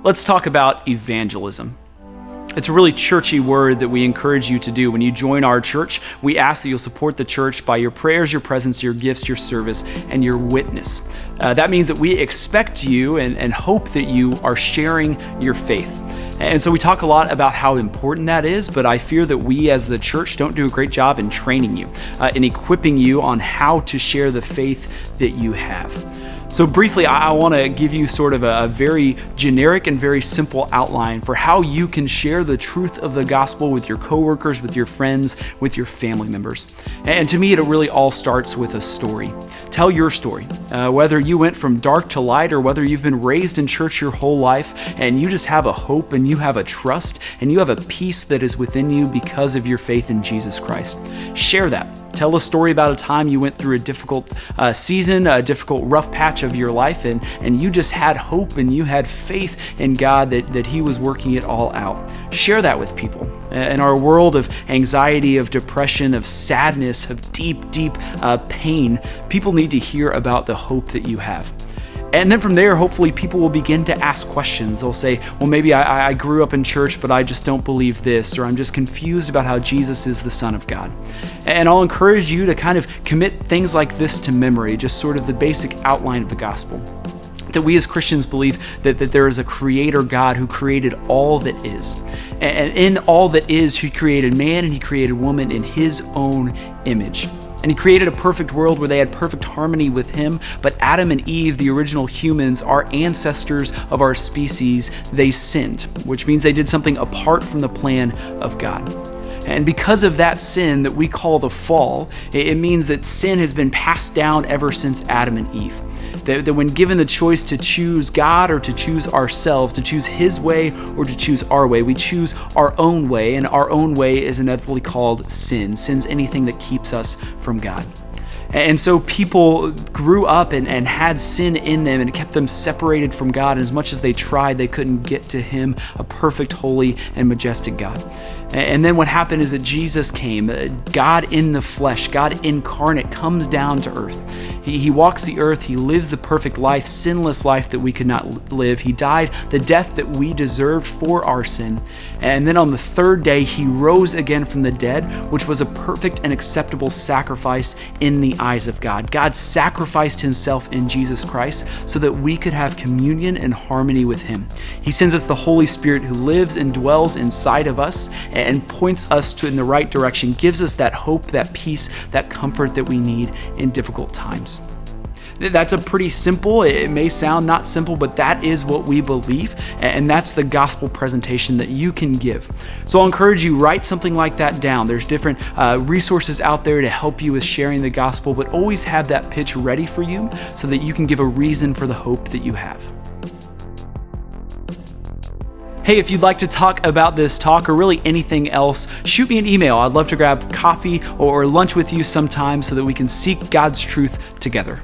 Let's talk about evangelism. It's a really churchy word that we encourage you to do. When you join our church, we ask that you'll support the church by your prayers, your presence, your gifts, your service, and your witness. That means that we expect you and hope that you are sharing your faith. And so we talk a lot about how important that is, but I fear that we as the church don't do a great job in training you, in equipping you on how to share the faith that you have. So briefly, I want to give you sort of a very generic and very simple outline for how you can share the truth of the gospel with your coworkers, with your friends, with your family members. And to me, it really all starts with a story. Tell your story, whether you went from dark to light or whether you've been raised in church your whole life and you just have a hope and you have a trust and you have a peace that is within you because of your faith in Jesus Christ. Share that. Tell a story about a time you went through a difficult season, a difficult rough patch of your life, and you just had hope and you had faith in God that He was working it all out. Share that with people. In our world of anxiety, of depression, of sadness, of deep pain, people need to hear about the hope that you have. And then from there, hopefully people will begin to ask questions. They'll say, well, maybe I grew up in church, but I just don't believe this, or I'm just confused about how Jesus is the Son of God. And I'll encourage you to kind of commit things like this to memory, just sort of the basic outline of the gospel. That we as Christians believe that there is a creator God who created all that is. And in all that is, He created man and He created woman in His own image. And He created a perfect world where they had perfect harmony with Him. But Adam and Eve, the original humans, our ancestors of our species, they sinned, which means they did something apart from the plan of God. And because of that sin that we call the fall, it means that sin has been passed down ever since Adam and Eve. That when given the choice to choose God or to choose ourselves, to choose His way or to choose our way, we choose our own way, and our own way is inevitably called sin. Sin's anything that keeps us from God. And so people grew up and had sin in them, and it kept them separated from God. And as much as they tried, they couldn't get to Him, a perfect, holy, and majestic God. And then what happened is that Jesus came, God in the flesh, God incarnate, comes down to earth. He walks the earth, He lives the perfect life, sinless life that we could not live. He died the death that we deserved for our sin. And then on the third day, He rose again from the dead, which was a perfect and acceptable sacrifice in the eyes of God. God sacrificed Himself in Jesus Christ so that we could have communion and harmony with Him. He sends us the Holy Spirit who lives and dwells inside of us and points us in the right direction, gives us that hope, that peace, that comfort that we need in difficult times. That's a pretty simple, it may sound not simple, but that is what we believe, and that's the gospel presentation that you can give. So I'll encourage you, write something like that down. There's different resources out there to help you with sharing the gospel, but always have that pitch ready for you so that you can give a reason for the hope that you have. Hey, if you'd like to talk about this talk or really anything else, shoot me an email. I'd love to grab coffee or lunch with you sometime so that we can seek God's truth together.